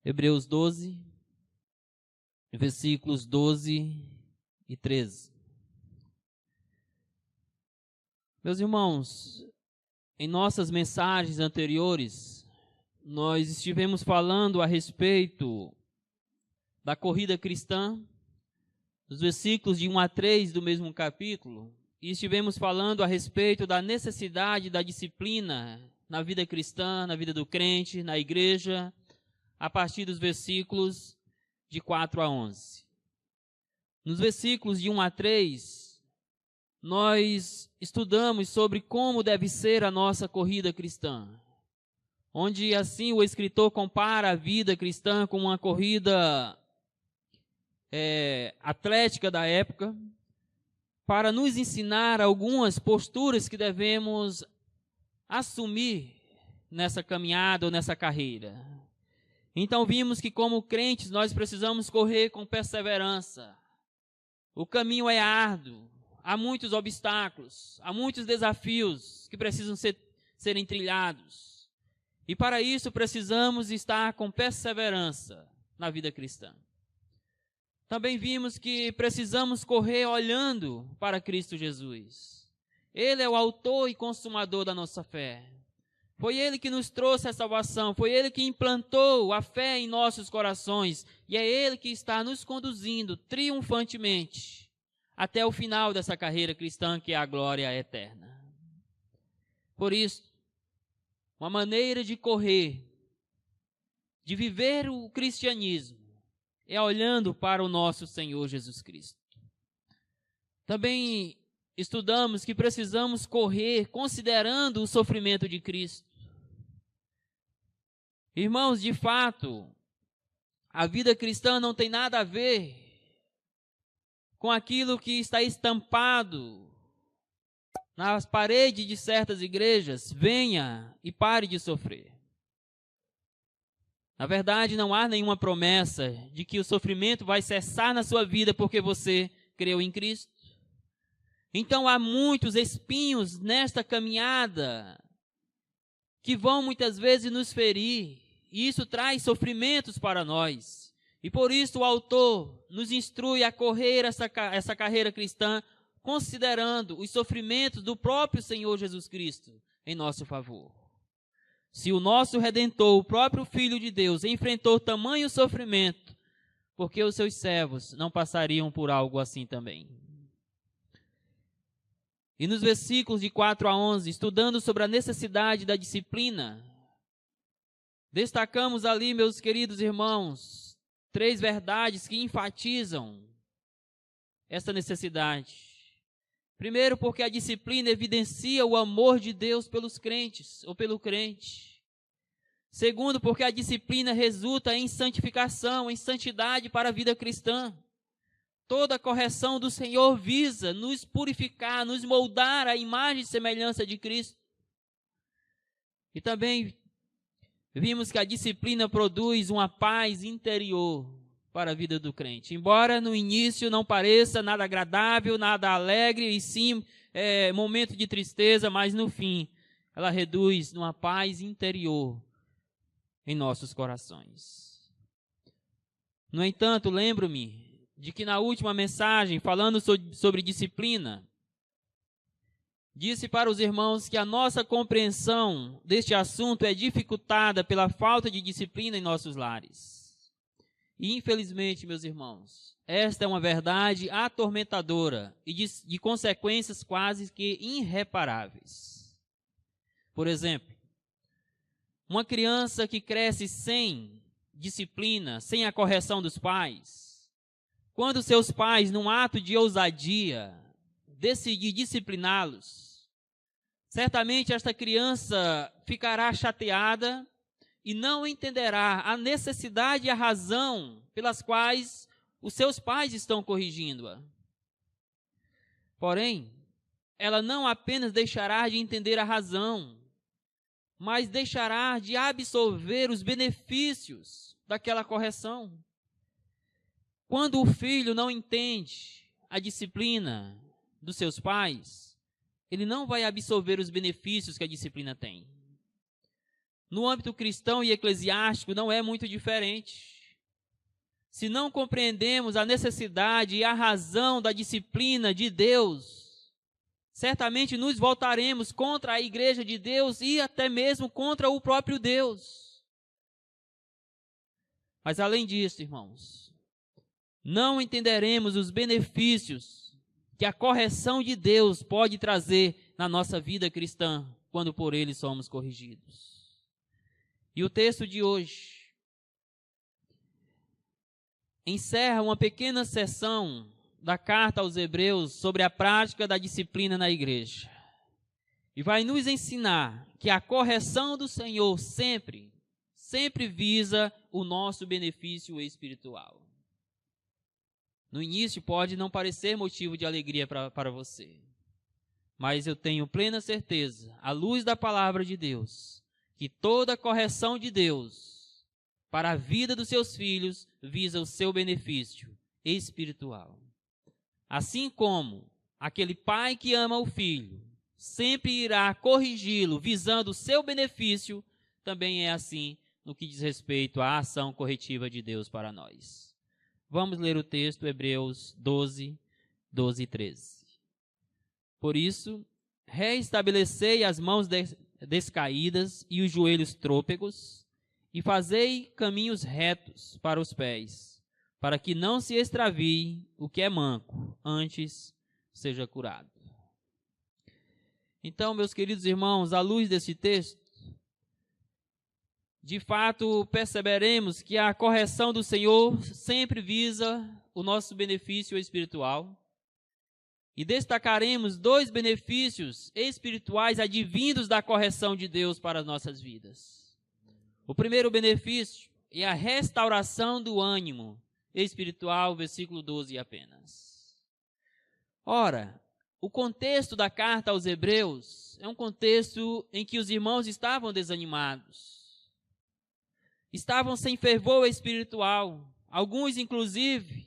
Hebreus 12, versículos 12 e 13. Meus irmãos, em nossas mensagens anteriores, nós estivemos falando a respeito da corrida cristã, dos versículos de 1 a 3 do mesmo capítulo, e estivemos falando a respeito da necessidade da disciplina na vida cristã, na vida do crente, na igreja, a partir dos versículos de 4 a 11. Nos versículos de 1 a 3, nós estudamos sobre como deve ser a nossa corrida cristã, onde assim o escritor compara a vida cristã com uma corrida atlética da época, para nos ensinar algumas posturas que devemos assumir nessa caminhada ou nessa carreira. Então vimos que como crentes nós precisamos correr com perseverança. O caminho é árduo, há muitos obstáculos, há muitos desafios que precisam serem trilhados. E para isso precisamos estar com perseverança na vida cristã. Também vimos que precisamos correr olhando para Cristo Jesus. Ele é o autor e consumador da nossa fé. Foi Ele que nos trouxe a salvação, foi Ele que implantou a fé em nossos corações, e é Ele que está nos conduzindo triunfantemente até o final dessa carreira cristã, que é a glória eterna. Por isso, uma maneira de correr, de viver o cristianismo, é olhando para o nosso Senhor Jesus Cristo. Também estudamos que precisamos correr considerando o sofrimento de Cristo. Irmãos, de fato, a vida cristã não tem nada a ver com aquilo que está estampado nas paredes de certas igrejas. Venha e pare de sofrer. Na verdade, não há nenhuma promessa de que o sofrimento vai cessar na sua vida porque você creu em Cristo. Então há muitos espinhos nesta caminhada que vão muitas vezes nos ferir, e isso traz sofrimentos para nós. E por isso o autor nos instrui a correr essa carreira cristã, considerando os sofrimentos do próprio Senhor Jesus Cristo em nosso favor. Se o nosso Redentor, o próprio Filho de Deus, enfrentou tamanho sofrimento, por que os seus servos não passariam por algo assim também? E nos versículos de 4 a 11, estudando sobre a necessidade da disciplina, destacamos ali, meus queridos irmãos, 3 verdades que enfatizam essa necessidade. Primeiro, porque a disciplina evidencia o amor de Deus pelos crentes, ou pelo crente. Segundo, porque a disciplina resulta em santificação, em santidade para a vida cristã. Toda correção do Senhor visa nos purificar, nos moldar à imagem e semelhança de Cristo. E também vimos que a disciplina produz uma paz interior para a vida do crente. Embora no início não pareça nada agradável, nada alegre, e sim momento de tristeza, mas no fim ela reduz numa paz interior em nossos corações. No entanto, lembro-me de que na última mensagem, falando sobre disciplina, disse para os irmãos que a nossa compreensão deste assunto é dificultada pela falta de disciplina em nossos lares. E infelizmente, meus irmãos, esta é uma verdade atormentadora e de consequências quase que irreparáveis. Por exemplo, uma criança que cresce sem disciplina, sem a correção dos pais, quando seus pais, num ato de ousadia, decidir discipliná-los, certamente esta criança ficará chateada e não entenderá a necessidade e a razão pelas quais os seus pais estão corrigindo-a. Porém, ela não apenas deixará de entender a razão, mas deixará de absorver os benefícios daquela correção. Quando o filho não entende a disciplina dos seus pais, ele não vai absorver os benefícios que a disciplina tem. no âmbito cristão e eclesiástico não é muito diferente. Se não compreendemos a necessidade e a razão da disciplina de Deus, certamente nos voltaremos contra a igreja de Deus e até mesmo contra o próprio Deus. Mas além disso, irmãos, não entenderemos os benefícios que a correção de Deus pode trazer na nossa vida cristã, quando por Ele somos corrigidos. E o texto de hoje encerra uma pequena seção da carta aos Hebreus sobre a prática da disciplina na igreja. E vai nos ensinar que a correção do Senhor sempre visa o nosso benefício espiritual. No início pode não parecer motivo de alegria para você, mas eu tenho plena certeza, à luz da palavra de Deus, que toda correção de Deus para a vida dos seus filhos visa o seu benefício espiritual. Assim como aquele pai que ama o filho sempre irá corrigi-lo visando o seu benefício, também é assim no que diz respeito à ação corretiva de Deus para nós. Vamos ler o texto, Hebreus 12, 12 e 13. Por isso, reestabelecei as mãos descaídas e os joelhos trôpegos, e fazei caminhos retos para os pés, para que não se extravie o que é manco, antes seja curado. Então, meus queridos irmãos, à luz desse texto, de fato perceberemos que a correção do Senhor sempre visa o nosso benefício espiritual. E destacaremos 2 benefícios espirituais advindos da correção de Deus para as nossas vidas. O primeiro benefício é a restauração do ânimo espiritual, versículo 12 apenas. Ora, o contexto da carta aos Hebreus é um contexto em que os irmãos estavam desanimados, estavam sem fervor espiritual, alguns inclusive,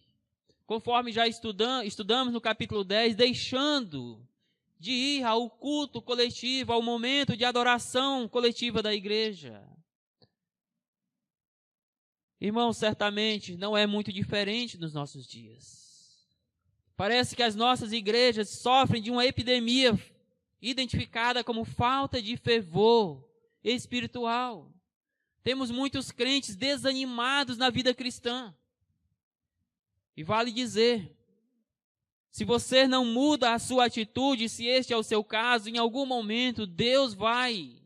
conforme já estudamos no capítulo 10, deixando de ir ao culto coletivo, ao momento de adoração coletiva da igreja. Irmãos, certamente não é muito diferente nos nossos dias. Parece que as nossas igrejas sofrem de uma epidemia identificada como falta de fervor espiritual. Temos muitos crentes desanimados na vida cristã. E vale dizer, se você não muda a sua atitude, se este é o seu caso, em algum momento Deus vai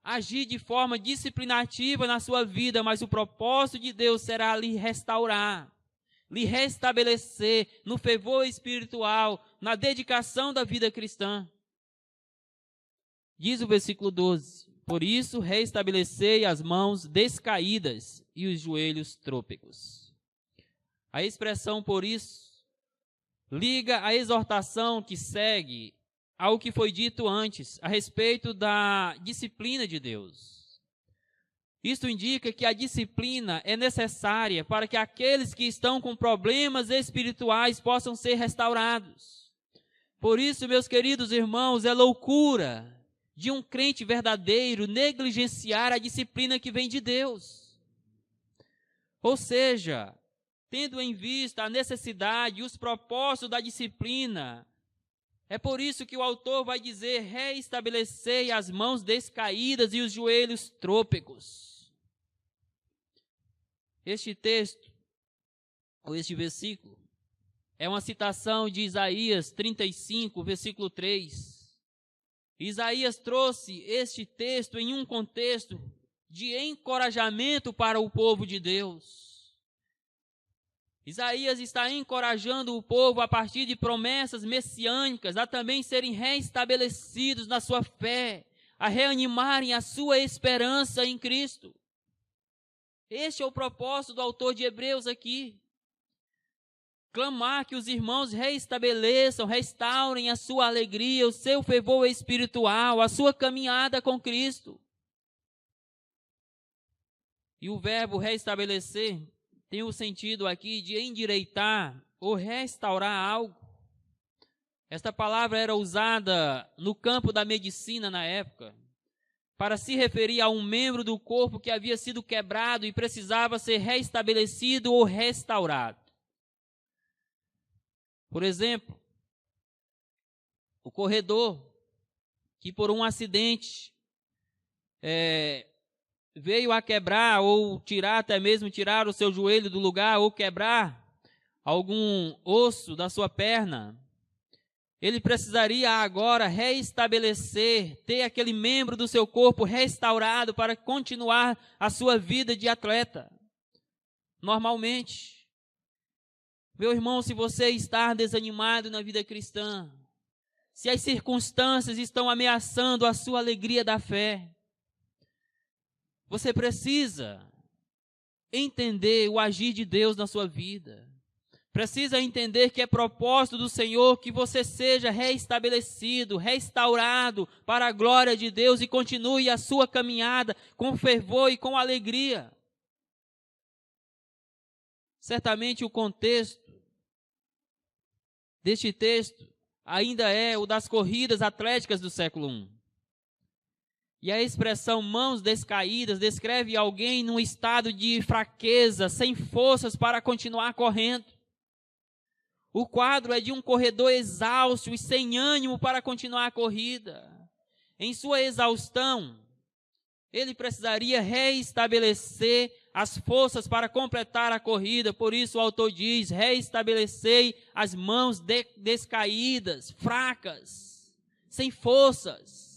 agir de forma disciplinativa na sua vida, mas o propósito de Deus será lhe restaurar, lhe restabelecer no fervor espiritual, na dedicação da vida cristã. Diz o versículo 12, por isso reestabelecei as mãos descaídas e os joelhos trôpegos. A expressão por isso liga a exortação que segue ao que foi dito antes, a respeito da disciplina de Deus. Isto indica que a disciplina é necessária para que aqueles que estão com problemas espirituais possam ser restaurados. Por isso, meus queridos irmãos, é loucura de um crente verdadeiro negligenciar a disciplina que vem de Deus. Ou seja, tendo em vista a necessidade e os propósitos da disciplina, é por isso que o autor vai dizer, reestabelecei as mãos descaídas e os joelhos trôpegos. Este texto, ou este versículo, é uma citação de Isaías 35, versículo 3. Isaías trouxe este texto em um contexto de encorajamento para o povo de Deus. Isaías está encorajando o povo a partir de promessas messiânicas a também serem reestabelecidos na sua fé, a reanimarem a sua esperança em Cristo. Este é o propósito do autor de Hebreus aqui. Clamar que os irmãos reestabeleçam, restaurem a sua alegria, o seu fervor espiritual, a sua caminhada com Cristo. E o verbo reestabelecer tem o sentido aqui de endireitar ou restaurar algo. Esta palavra era usada no campo da medicina na época, para se referir a um membro do corpo que havia sido quebrado e precisava ser restabelecido ou restaurado. Por exemplo, o corredor que por um acidente veio a quebrar ou tirar, até mesmo tirar o seu joelho do lugar ou quebrar algum osso da sua perna, ele precisaria agora reestabelecer, ter aquele membro do seu corpo restaurado para continuar a sua vida de atleta. Normalmente, meu irmão, se você está desanimado na vida cristã, se as circunstâncias estão ameaçando a sua alegria da fé, você precisa entender o agir de Deus na sua vida. Precisa entender que é propósito do Senhor que você seja reestabelecido, restaurado para a glória de Deus e continue a sua caminhada com fervor e com alegria. Certamente o contexto deste texto ainda é o das corridas atléticas do século I. E a expressão mãos descaídas descreve alguém num estado de fraqueza, sem forças para continuar correndo. O quadro é de um corredor exausto e sem ânimo para continuar a corrida. Em sua exaustão, ele precisaria reestabelecer as forças para completar a corrida. Por isso o autor diz: reestabelecei as mãos descaídas, fracas, sem forças.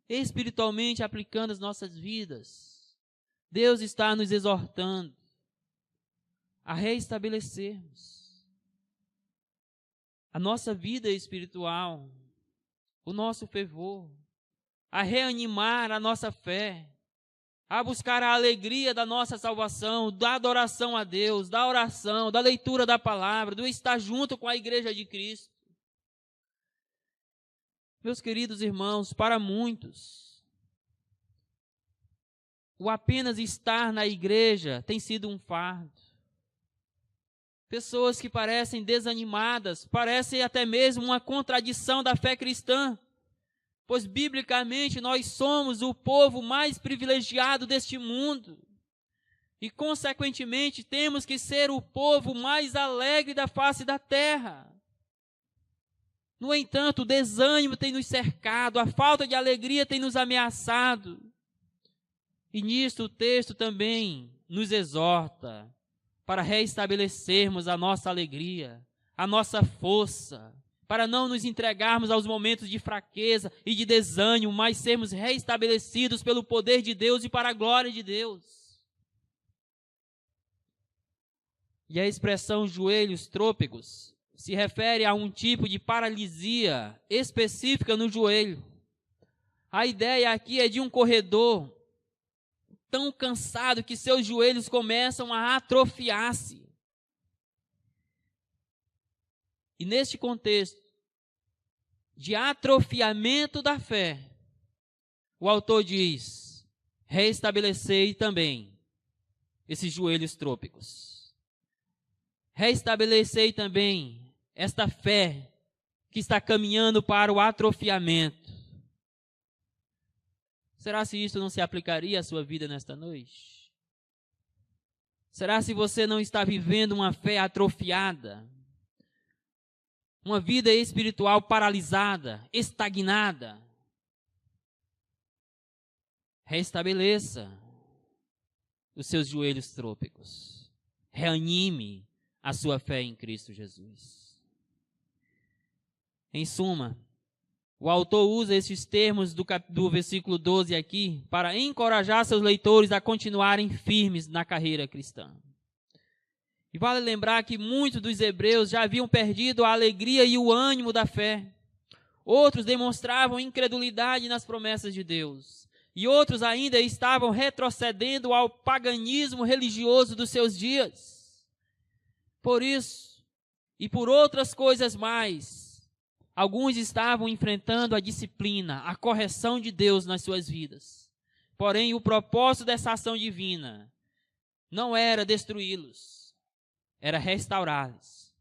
Espiritualmente aplicando as nossas vidas, Deus está nos exortando a reestabelecermos a nossa vida espiritual, o nosso fervor, a reanimar a nossa fé, a buscar a alegria da nossa salvação, da adoração a Deus, da oração, da leitura da palavra, do estar junto com a igreja de Cristo. Meus queridos irmãos, para muitos, o apenas estar na igreja tem sido um fardo. Pessoas que parecem desanimadas, parecem até mesmo uma contradição da fé cristã, pois biblicamente nós somos o povo mais privilegiado deste mundo e, consequentemente, temos que ser o povo mais alegre da face da terra. No entanto, o desânimo tem nos cercado, a falta de alegria tem nos ameaçado. E nisto o texto também nos exorta para reestabelecermos a nossa alegria, a nossa força, para não nos entregarmos aos momentos de fraqueza e de desânimo, mas sermos reestabelecidos pelo poder de Deus e para a glória de Deus. E a expressão joelhos trôpegos se refere a um tipo de paralisia específica no joelho. A ideia aqui é de um corredor tão cansado que seus joelhos começam a atrofiar-se. E neste contexto de atrofiamento da fé, o autor diz: reestabelecei também esses joelhos trôpegos. Reestabelecei também esta fé que está caminhando para o atrofiamento. Será se isso não se aplicaria à sua vida nesta noite? Será se você não está vivendo uma fé atrofiada? Uma vida espiritual paralisada, estagnada? Restabeleça os seus joelhos trôpegos. Reanime a sua fé em Cristo Jesus. Em suma, o autor usa esses termos do versículo 12 aqui para encorajar seus leitores a continuarem firmes na carreira cristã. E vale lembrar que muitos dos hebreus já haviam perdido a alegria e o ânimo da fé. Outros demonstravam incredulidade nas promessas de Deus. E outros ainda estavam retrocedendo ao paganismo religioso dos seus dias. Por isso, e por outras coisas mais, alguns estavam enfrentando a disciplina, a correção de Deus nas suas vidas. Porém, o propósito dessa ação divina não era destruí-los, era restaurá-los,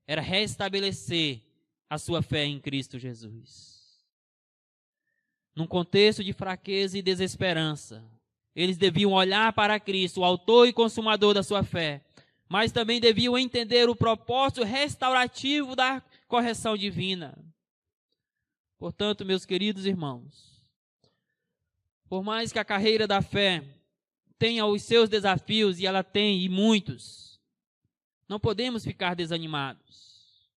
era restabelecer a sua fé em Cristo Jesus. num contexto de fraqueza e desesperança, eles deviam olhar para Cristo, o autor e consumador da sua fé, mas também deviam entender o propósito restaurativo da correção divina. Portanto, meus queridos irmãos, por mais que a carreira da fé tenha os seus desafios, e ela tem, e muitos, não podemos ficar desanimados.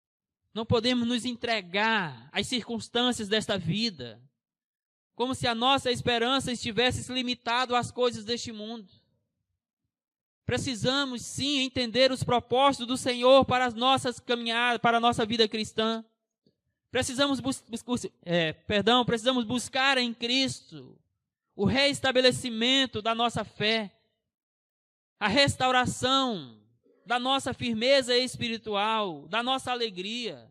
Não podemos nos entregar às circunstâncias desta vida, como se a nossa esperança estivesse se limitado às coisas deste mundo. Precisamos sim entender os propósitos do Senhor para as nossas caminhadas, para a nossa vida cristã. Precisamos buscar em Cristo o reestabelecimento da nossa fé, a restauração da nossa firmeza espiritual, da nossa alegria.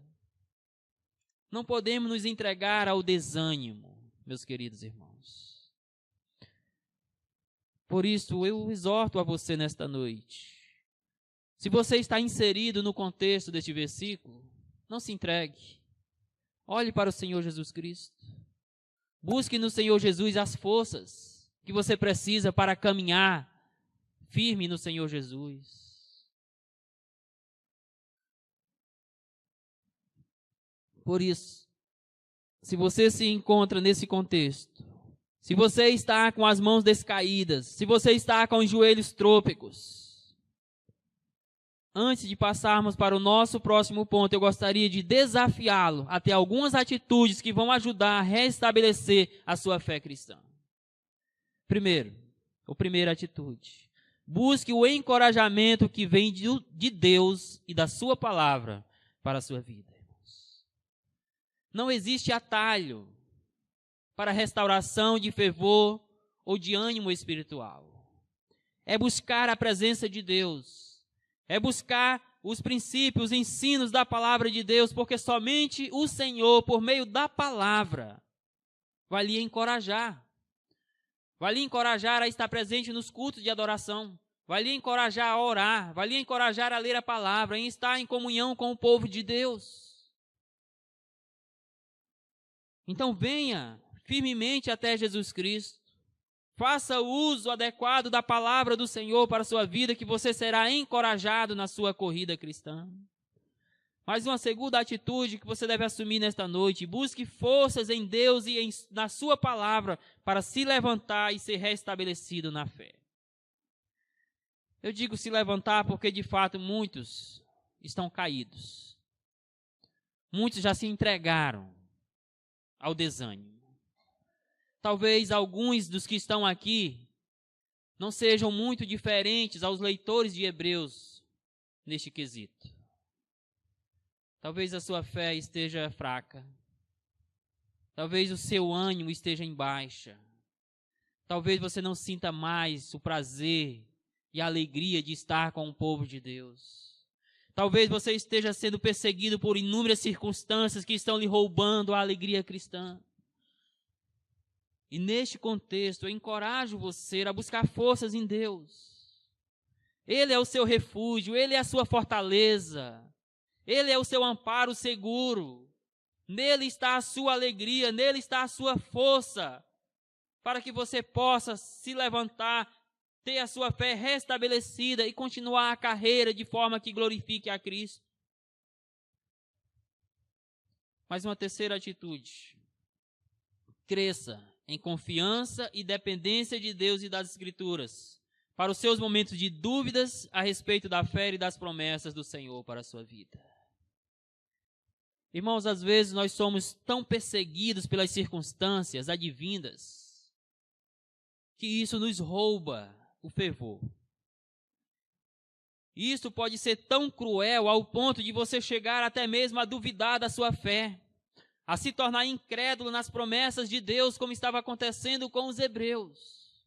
Não podemos nos entregar ao desânimo, meus queridos irmãos. Por isso, eu exorto a você nesta noite. Se você está inserido no contexto deste versículo, não se entregue. Olhe para o Senhor Jesus Cristo. Busque no Senhor Jesus as forças que você precisa para caminhar firme no Senhor Jesus. Por isso, se você se encontra nesse contexto, se você está com as mãos descaídas, se você está com os joelhos trôpegos, antes de passarmos para o nosso próximo ponto, eu gostaria de desafiá-lo a ter algumas atitudes que vão ajudar a restabelecer a sua fé cristã. Primeira atitude. Busque o encorajamento que vem de Deus e da sua palavra para a sua vida. Não existe atalho para a restauração de fervor ou de ânimo espiritual. É buscar a presença de Deus. É buscar os princípios, os ensinos da palavra de Deus, porque somente o Senhor, por meio da palavra, vai lhe encorajar. Vai lhe encorajar a estar presente nos cultos de adoração. Vai lhe encorajar a orar. Vai lhe encorajar a ler a palavra, em estar em comunhão com o povo de Deus. Então venha firmemente até Jesus Cristo. Faça o uso adequado da palavra do Senhor para a sua vida, que você será encorajado na sua corrida cristã. Mas uma segunda atitude que você deve assumir nesta noite: busque forças em Deus e na sua palavra para se levantar e ser restabelecido na fé. Eu digo se levantar porque de fato muitos estão caídos. Muitos já se entregaram ao desânimo. Talvez alguns dos que estão aqui não sejam muito diferentes aos leitores de Hebreus neste quesito. Talvez a sua fé esteja fraca. Talvez o seu ânimo esteja em baixa. Talvez você não sinta mais o prazer e a alegria de estar com o povo de Deus. Talvez você esteja sendo perseguido por inúmeras circunstâncias que estão lhe roubando a alegria cristã. E neste contexto, eu encorajo você a buscar forças em Deus. Ele é o seu refúgio, Ele é a sua fortaleza, Ele é o seu amparo seguro. Nele está a sua alegria, nele está a sua força, para que você possa se levantar, ter a sua fé restabelecida e continuar a carreira de forma que glorifique a Cristo. Mas uma terceira atitude: cresça em confiança e dependência de Deus e das Escrituras, para os seus momentos de dúvidas a respeito da fé e das promessas do Senhor para a sua vida. Irmãos, às vezes nós somos tão perseguidos pelas circunstâncias advindas, que isso nos rouba o fervor. Isso pode ser tão cruel ao ponto de você chegar até mesmo a duvidar da sua fé, a se tornar incrédulo nas promessas de Deus, como estava acontecendo com os hebreus.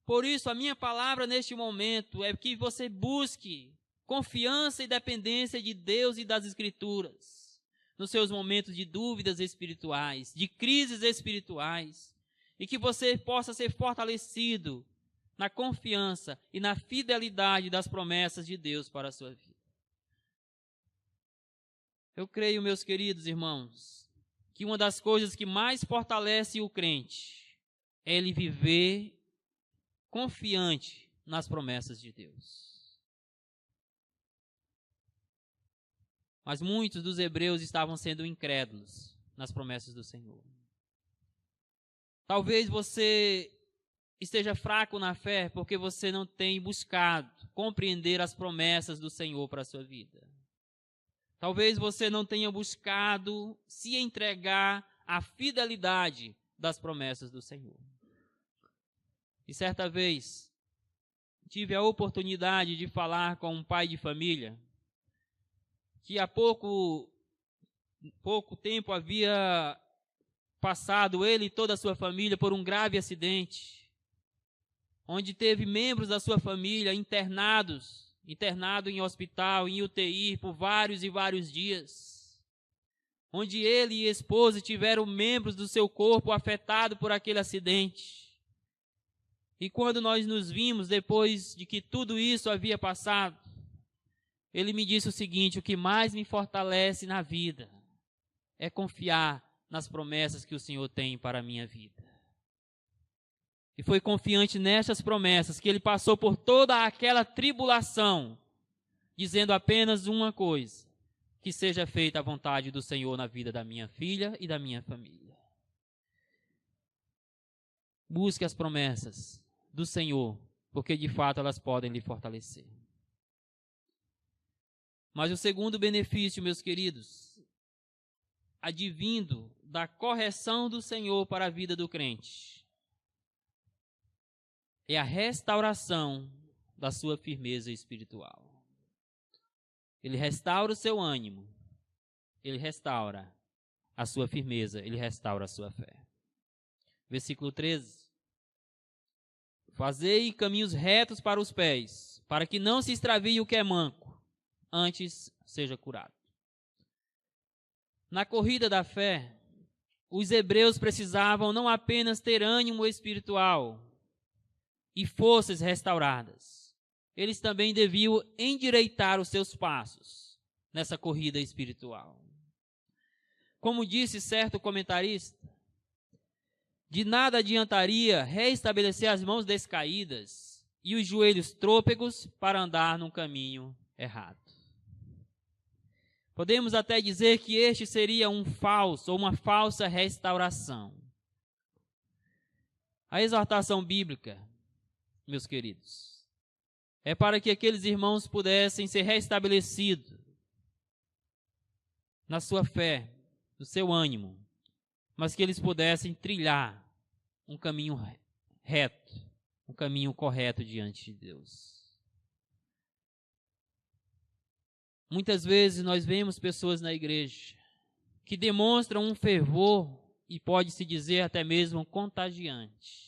Por isso, a minha palavra neste momento é que você busque confiança e dependência de Deus e das Escrituras, nos seus momentos de dúvidas espirituais, de crises espirituais, e que você possa ser fortalecido na confiança e na fidelidade das promessas de Deus para a sua vida. Eu creio, meus queridos irmãos, que uma das coisas que mais fortalece o crente é ele viver confiante nas promessas de Deus. Mas muitos dos hebreus estavam sendo incrédulos nas promessas do Senhor. Talvez você esteja fraco na fé porque você não tem buscado compreender as promessas do Senhor para a sua vida. Talvez você não tenha buscado se entregar à fidelidade das promessas do Senhor. E certa vez, tive a oportunidade de falar com um pai de família que há pouco tempo havia passado ele e toda a sua família por um grave acidente, onde teve membros da sua família internado em hospital, em UTI, por vários e vários dias, onde ele e a esposa tiveram membros do seu corpo afetados por aquele acidente. E quando nós nos vimos, depois de que tudo isso havia passado, ele me disse o seguinte: o que mais me fortalece na vida é confiar nas promessas que o Senhor tem para a minha vida. E foi confiante nestas promessas que ele passou por toda aquela tribulação, dizendo apenas uma coisa: que seja feita a vontade do Senhor na vida da minha filha e da minha família. Busque as promessas do Senhor, porque de fato elas podem lhe fortalecer. Mas o segundo benefício, meus queridos, advindo da correção do Senhor para a vida do crente, é a restauração da sua firmeza espiritual. Ele restaura o seu ânimo, ele restaura a sua firmeza, ele restaura a sua fé. Versículo 13. Fazei caminhos retos para os pés, para que não se extravie o que é manco, antes seja curado. Na corrida da fé, os hebreus precisavam não apenas ter ânimo espiritual e forças restauradas, eles também deviam endireitar os seus passos nessa corrida espiritual. Como disse certo comentarista, de nada adiantaria reestabelecer as mãos descaídas e os joelhos trôpegos para andar num caminho errado. Podemos até dizer que este seria um falso ou uma falsa restauração. A exortação bíblica, meus queridos, é para que aqueles irmãos pudessem ser restabelecidos na sua fé, no seu ânimo, mas que eles pudessem trilhar um caminho reto, um caminho correto diante de Deus. Muitas vezes nós vemos pessoas na igreja que demonstram um fervor e pode-se dizer até mesmo contagiante.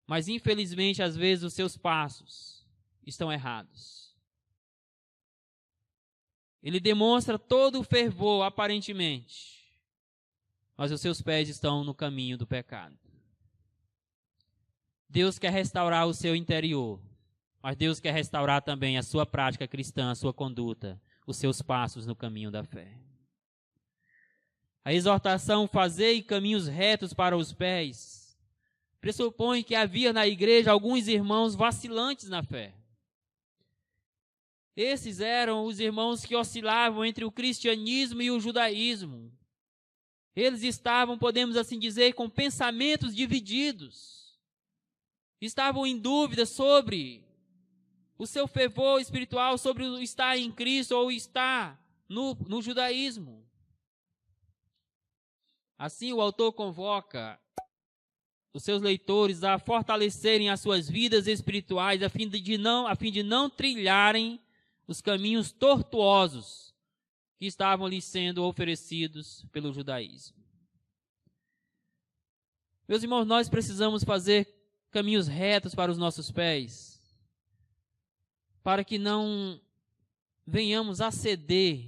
Mas infelizmente às vezes os seus passos estão errados. Ele demonstra todo o fervor aparentemente, mas os seus pés estão no caminho do pecado. Deus quer restaurar o seu interior, mas Deus quer restaurar também a sua prática cristã, a sua conduta, os seus passos no caminho da fé. A exortação, fazei caminhos retos para os pés, pressupõe que havia na igreja alguns irmãos vacilantes na fé. Esses eram os irmãos que oscilavam entre o cristianismo e o judaísmo. Eles estavam, podemos assim dizer, com pensamentos divididos. Estavam em dúvida sobre o seu fervor espiritual, sobre o estar em Cristo ou estar no judaísmo. Assim, o autor convoca os seus leitores a fortalecerem as suas vidas espirituais, a fim de não trilharem os caminhos tortuosos que estavam lhes sendo oferecidos pelo judaísmo. Meus irmãos, nós precisamos fazer caminhos retos para os nossos pés, para que não venhamos a ceder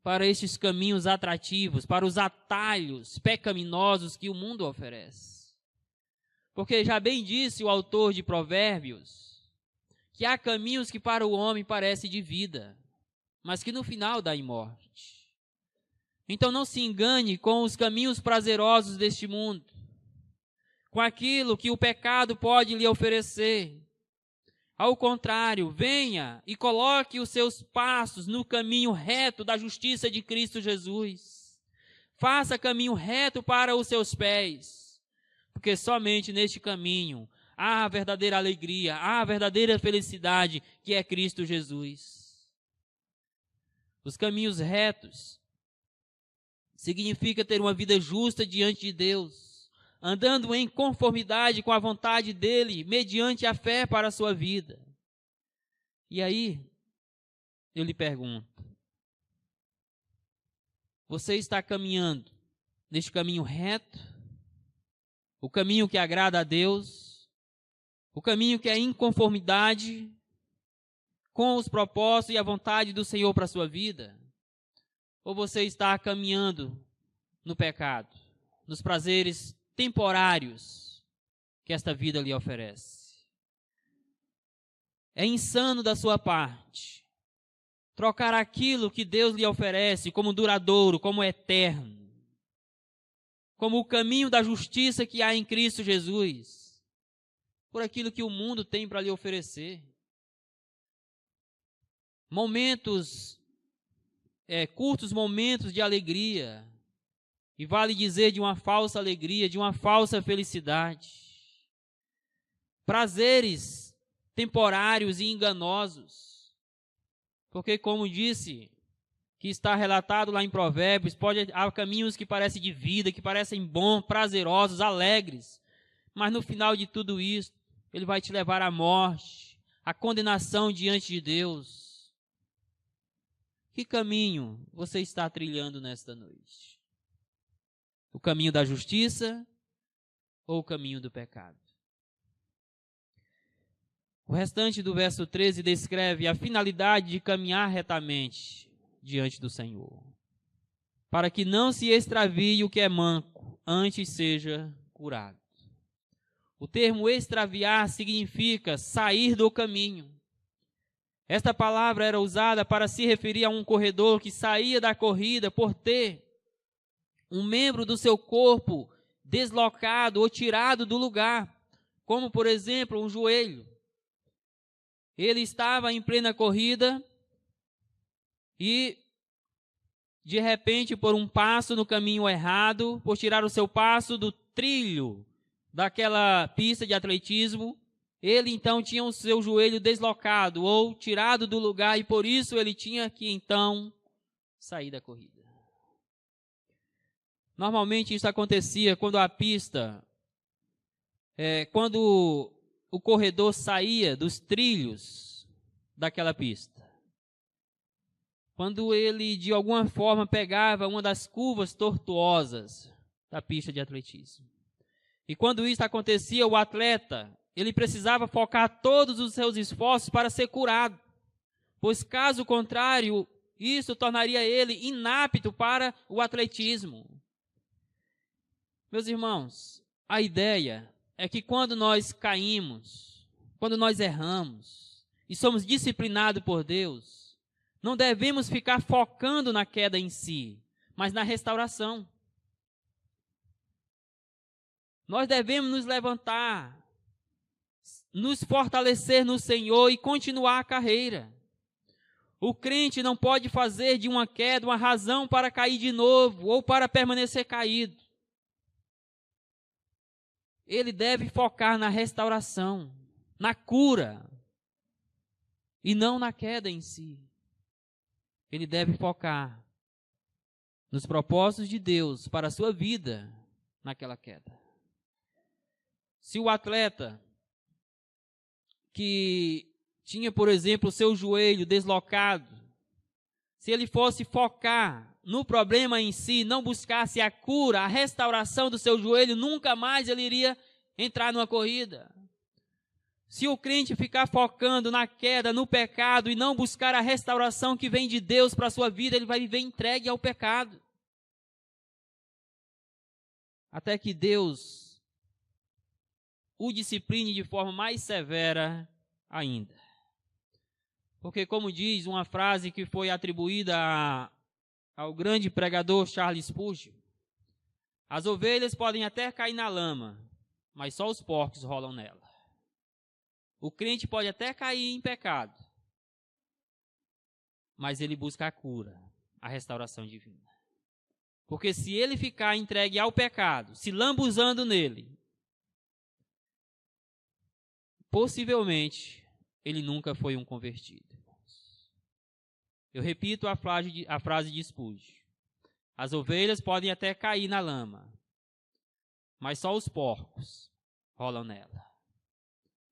para estes caminhos atrativos, para os atalhos pecaminosos que o mundo oferece. Porque já bem disse o autor de Provérbios, que há caminhos que para o homem parecem de vida, mas que no final dá em morte. Então não se engane com os caminhos prazerosos deste mundo, com aquilo que o pecado pode lhe oferecer. Ao contrário, venha e coloque os seus passos no caminho reto da justiça de Cristo Jesus. Faça caminho reto para os seus pés, porque somente neste caminho há a verdadeira alegria, há a verdadeira felicidade, que é Cristo Jesus. Os caminhos retos significa ter uma vida justa diante de Deus, andando em conformidade com a vontade dele, mediante a fé para a sua vida. E aí, eu lhe pergunto, você está caminhando neste caminho reto? O caminho que agrada a Deus? O caminho que é em conformidade com os propósitos e a vontade do Senhor para a sua vida? Ou você está caminhando no pecado, nos prazeres temporários que esta vida lhe oferece? É insano da sua parte trocar aquilo que Deus lhe oferece como duradouro, como eterno, como o caminho da justiça que há em Cristo Jesus, por aquilo que o mundo tem para lhe oferecer. Curtos momentos de alegria, e vale dizer de uma falsa alegria, de uma falsa felicidade. Prazeres temporários e enganosos. Porque, como disse, que está relatado lá em Provérbios, há caminhos que parecem de vida, que parecem bons, prazerosos, alegres, mas no final de tudo isso, ele vai te levar à morte, à condenação diante de Deus. Que caminho você está trilhando nesta noite? O caminho da justiça ou o caminho do pecado? O restante do verso 13 descreve a finalidade de caminhar retamente diante do Senhor, para que não se extravie o que é manco, antes seja curado. O termo extraviar significa sair do caminho. Esta palavra era usada para se referir a um corredor que saía da corrida por ter um membro do seu corpo deslocado ou tirado do lugar, como, por exemplo, um joelho. Ele estava em plena corrida e, de repente, por um passo no caminho errado, por tirar o seu passo do trilho daquela pista de atletismo, ele então tinha o seu joelho deslocado ou tirado do lugar, e por isso ele tinha que então sair da corrida. Normalmente isso acontecia quando a pista, quando o corredor saía dos trilhos daquela pista. Quando ele, de alguma forma, pegava uma das curvas tortuosas da pista de atletismo. E quando isso acontecia, o atleta, ele precisava focar todos os seus esforços para ser curado, pois caso contrário, isso tornaria ele inapto para o atletismo. Meus irmãos, a ideia é que quando nós caímos, quando nós erramos e somos disciplinados por Deus, não devemos ficar focando na queda em si, mas na restauração. Nós devemos nos levantar, nos fortalecer no Senhor e continuar a carreira. O crente não pode fazer de uma queda uma razão para cair de novo ou para permanecer caído. Ele deve focar na restauração, na cura, e não na queda em si. Ele deve focar nos propósitos de Deus para a sua vida naquela queda. Se o atleta que tinha, por exemplo, o seu joelho deslocado, se ele fosse focar no problema em si, não buscasse a cura, a restauração do seu joelho, nunca mais ele iria entrar numa corrida. Se o crente ficar focando na queda, no pecado, e não buscar a restauração que vem de Deus para a sua vida, ele vai viver entregue ao pecado. Até que Deus o discipline de forma mais severa ainda. Porque, como diz uma frase que foi atribuída ao grande pregador Charles Spurgeon, as ovelhas podem até cair na lama, mas só os porcos rolam nela. O crente pode até cair em pecado, mas ele busca a cura, a restauração divina. Porque se ele ficar entregue ao pecado, se lambuzando nele, possivelmente ele nunca foi um convertido. Eu repito a frase de Spurgeon. As ovelhas podem até cair na lama, mas só os porcos rolam nela.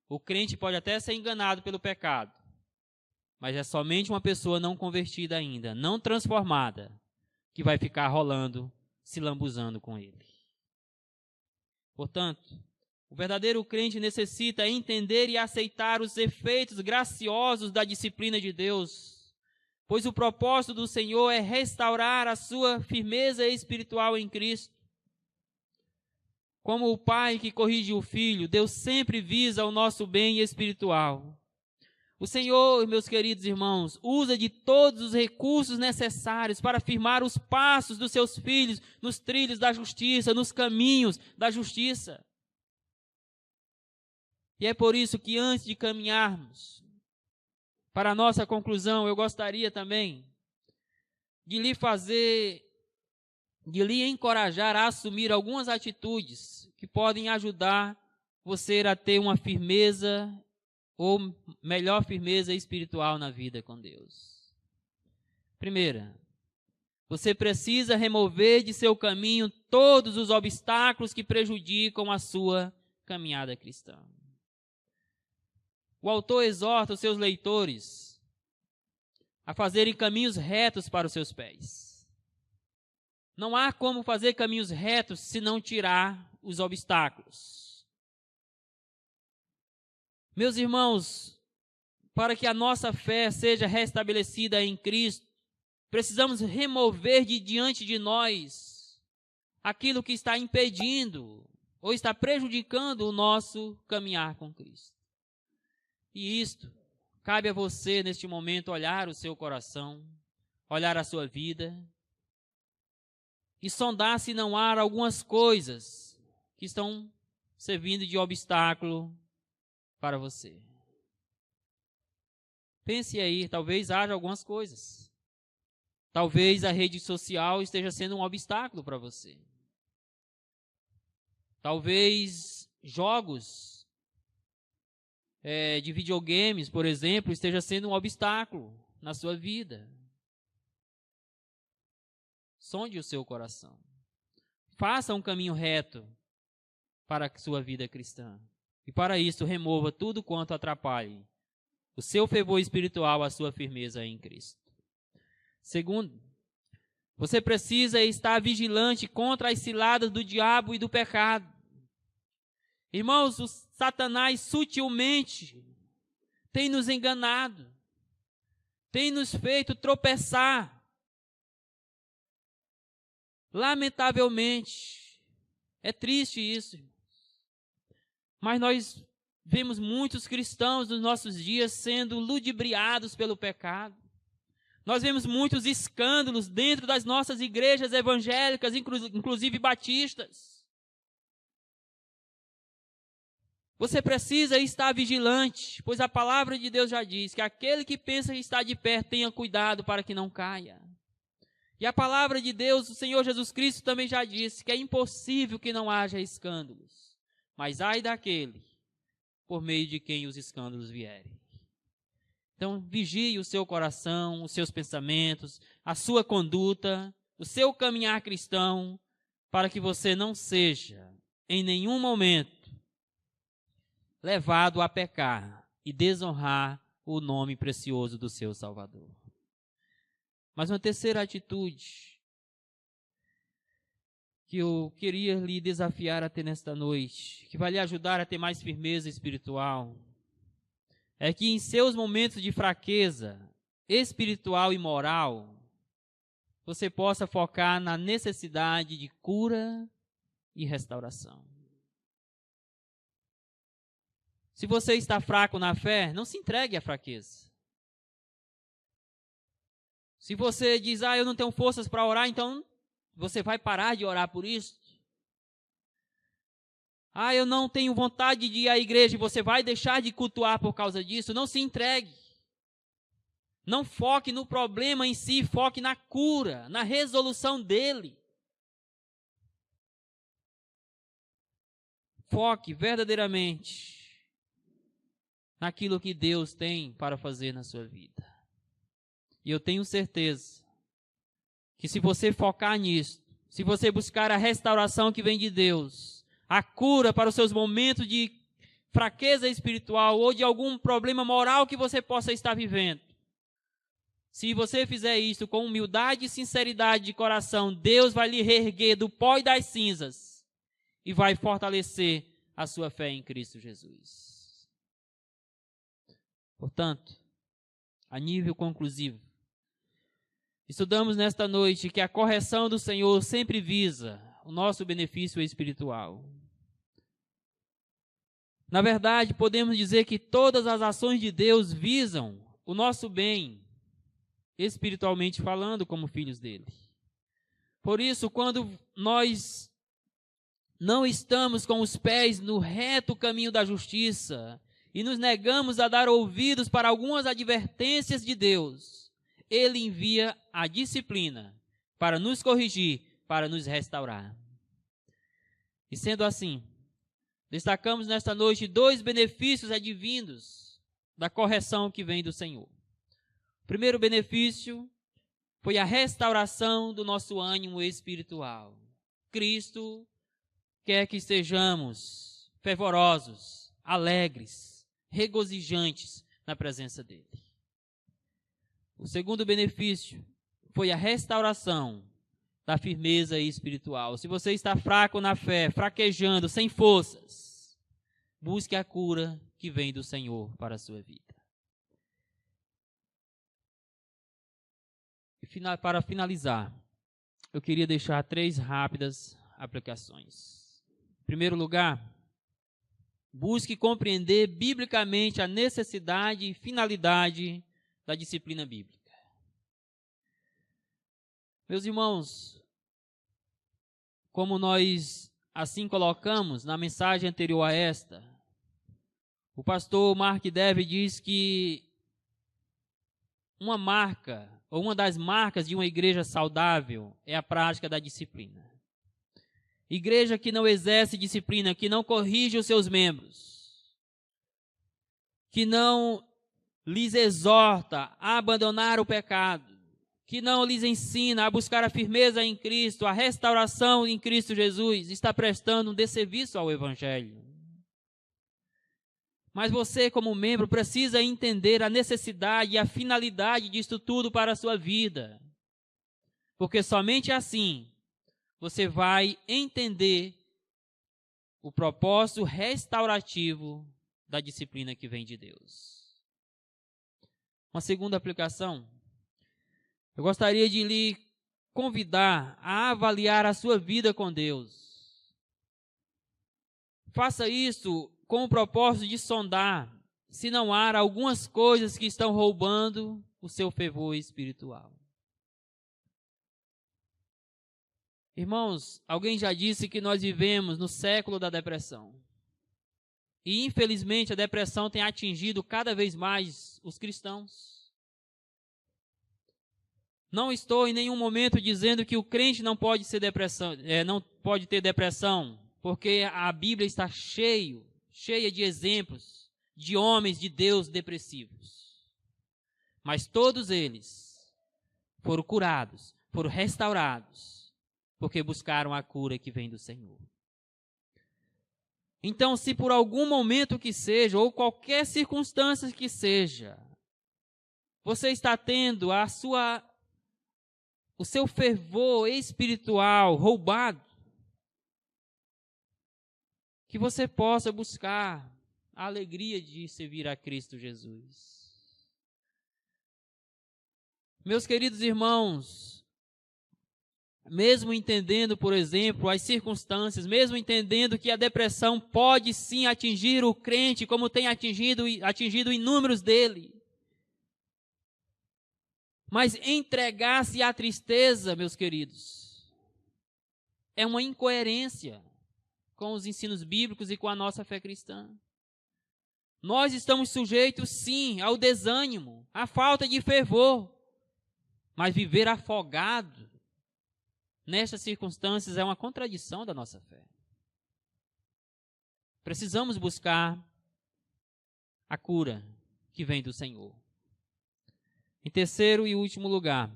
O crente pode até ser enganado pelo pecado, mas é somente uma pessoa não convertida ainda, não transformada, que vai ficar rolando, se lambuzando com ele. Portanto, o verdadeiro crente necessita entender e aceitar os efeitos graciosos da disciplina de Deus, pois o propósito do Senhor é restaurar a sua firmeza espiritual em Cristo. Como o pai que corrige o filho, Deus sempre visa o nosso bem espiritual. O Senhor, meus queridos irmãos, usa de todos os recursos necessários para firmar os passos dos seus filhos nos trilhos da justiça, nos caminhos da justiça. E é por isso que antes de caminharmos para a nossa conclusão, eu gostaria também de lhe encorajar a assumir algumas atitudes que podem ajudar você a ter uma firmeza, ou melhor firmeza espiritual na vida com Deus. Primeira, você precisa remover de seu caminho todos os obstáculos que prejudicam a sua caminhada cristã. O autor exorta os seus leitores a fazerem caminhos retos para os seus pés. Não há como fazer caminhos retos se não tirar os obstáculos. Meus irmãos, para que a nossa fé seja restabelecida em Cristo, precisamos remover de diante de nós aquilo que está impedindo ou está prejudicando o nosso caminhar com Cristo. E isto, cabe a você neste momento olhar o seu coração, olhar a sua vida e sondar se não há algumas coisas que estão servindo de obstáculo para você. Pense aí, talvez haja algumas coisas. Talvez a rede social esteja sendo um obstáculo para você. Talvez jogos de videogames, por exemplo, esteja sendo um obstáculo na sua vida. Sonde o seu coração. Faça um caminho reto para a sua vida cristã. E para isso, remova tudo quanto atrapalhe o seu fervor espiritual, a sua firmeza em Cristo. Segundo, você precisa estar vigilante contra as ciladas do diabo e do pecado. Irmãos, o Satanás sutilmente tem nos enganado, tem nos feito tropeçar. Lamentavelmente, é triste isso, mas nós vemos muitos cristãos nos nossos dias sendo ludibriados pelo pecado. Nós vemos muitos escândalos dentro das nossas igrejas evangélicas, inclusive batistas. Você precisa estar vigilante, pois a palavra de Deus já diz que aquele que pensa que está de pé, tenha cuidado para que não caia. E a palavra de Deus, o Senhor Jesus Cristo também já disse que é impossível que não haja escândalos, mas ai daquele por meio de quem os escândalos vierem. Então, vigie o seu coração, os seus pensamentos, a sua conduta, o seu caminhar cristão, para que você não seja, em nenhum momento, levado a pecar e desonrar o nome precioso do seu Salvador. Mas uma terceira atitude que eu queria lhe desafiar a ter nesta noite, que vai lhe ajudar a ter mais firmeza espiritual, é que em seus momentos de fraqueza espiritual e moral, você possa focar na necessidade de cura e restauração. Se você está fraco na fé, não se entregue à fraqueza. Se você diz, eu não tenho forças para orar, então você vai parar de orar por isso? Eu não tenho vontade de ir à igreja, e você vai deixar de cultuar por causa disso? Não se entregue. Não foque no problema em si, foque na cura, na resolução dele. Foque verdadeiramente naquilo que Deus tem para fazer na sua vida. E eu tenho certeza que se você focar nisso, se você buscar a restauração que vem de Deus, a cura para os seus momentos de fraqueza espiritual ou de algum problema moral que você possa estar vivendo, se você fizer isso com humildade e sinceridade de coração, Deus vai lhe reerguer do pó e das cinzas e vai fortalecer a sua fé em Cristo Jesus. Portanto, a nível conclusivo, estudamos nesta noite que a correção do Senhor sempre visa o nosso benefício espiritual. Na verdade, podemos dizer que todas as ações de Deus visam o nosso bem, espiritualmente falando, como filhos dele. Por isso, quando nós não estamos com os pés no reto caminho da justiça e nos negamos a dar ouvidos para algumas advertências de Deus, Ele envia a disciplina para nos corrigir, para nos restaurar. E sendo assim, destacamos nesta noite 2 benefícios advindos da correção que vem do Senhor. O primeiro benefício foi a restauração do nosso ânimo espiritual. Cristo quer que estejamos fervorosos, alegres, regozijantes na presença dele. O segundo benefício foi a restauração da firmeza espiritual. Se você está fraco na fé, fraquejando, sem forças, busque a cura que vem do Senhor para a sua vida. E para finalizar, eu queria deixar 3 rápidas aplicações. Em primeiro lugar, busque compreender biblicamente a necessidade e finalidade da disciplina bíblica. Meus irmãos, como nós assim colocamos na mensagem anterior a esta, o pastor Mark Dever diz que uma marca, ou uma das marcas de uma igreja saudável é a prática da disciplina. Igreja que não exerce disciplina, que não corrige os seus membros, que não lhes exorta a abandonar o pecado, que não lhes ensina a buscar a firmeza em Cristo, a restauração em Cristo Jesus, está prestando um desserviço ao Evangelho. Mas você, como membro, precisa entender a necessidade e a finalidade disto tudo para a sua vida. Porque somente assim você vai entender o propósito restaurativo da disciplina que vem de Deus. Uma segunda aplicação, eu gostaria de lhe convidar a avaliar a sua vida com Deus. Faça isso com o propósito de sondar se não há algumas coisas que estão roubando o seu fervor espiritual. Irmãos, alguém já disse que nós vivemos no século da depressão. E infelizmente a depressão tem atingido cada vez mais os cristãos. Não estou em nenhum momento dizendo que o crente não pode não pode ter depressão, porque a Bíblia está cheia de exemplos de homens de Deus depressivos. Mas todos eles foram curados, foram restaurados, porque buscaram a cura que vem do Senhor. Então, se por algum momento que seja, ou qualquer circunstância que seja, você está tendo o seu fervor espiritual roubado, que você possa buscar a alegria de servir a Cristo Jesus. Meus queridos irmãos, mesmo entendendo, por exemplo, as circunstâncias, mesmo entendendo que a depressão pode sim atingir o crente, como tem atingido inúmeros dele, Mas entregar-se à tristeza, meus queridos, é uma incoerência com os ensinos bíblicos e com a nossa fé cristã. Nós estamos sujeitos, sim, ao desânimo, à falta de fervor, mas viver afogado nestas circunstâncias é uma contradição da nossa fé. Precisamos buscar a cura que vem do Senhor. Em terceiro e último lugar,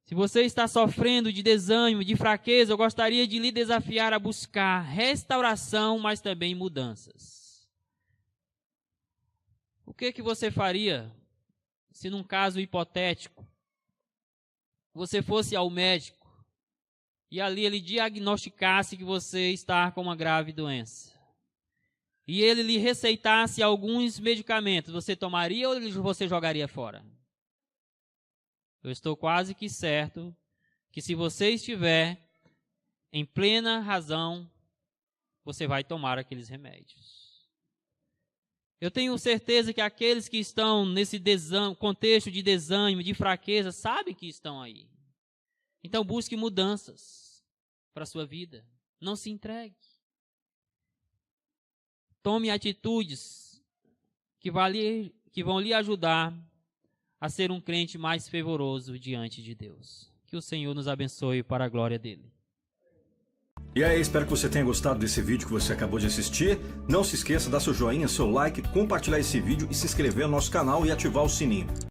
se você está sofrendo de desânimo, de fraqueza, eu gostaria de lhe desafiar a buscar restauração, mas também mudanças. O que você faria se, num caso hipotético, você fosse ao médico e ali ele diagnosticasse que você está com uma grave doença e ele lhe receitasse alguns medicamentos, você tomaria ou você jogaria fora? Eu estou quase que certo que se você estiver em plena razão, você vai tomar aqueles remédios. Eu tenho certeza que aqueles que estão nesse contexto de desânimo, de fraqueza, sabem que estão aí. Então busque mudanças para a sua vida. Não se entregue. Tome atitudes que vão lhe ajudar a ser um crente mais fervoroso diante de Deus. Que o Senhor nos abençoe para a glória dele. E aí, espero que você tenha gostado desse vídeo que você acabou de assistir. Não se esqueça de dar seu joinha, seu like, compartilhar esse vídeo e se inscrever no nosso canal e ativar o sininho.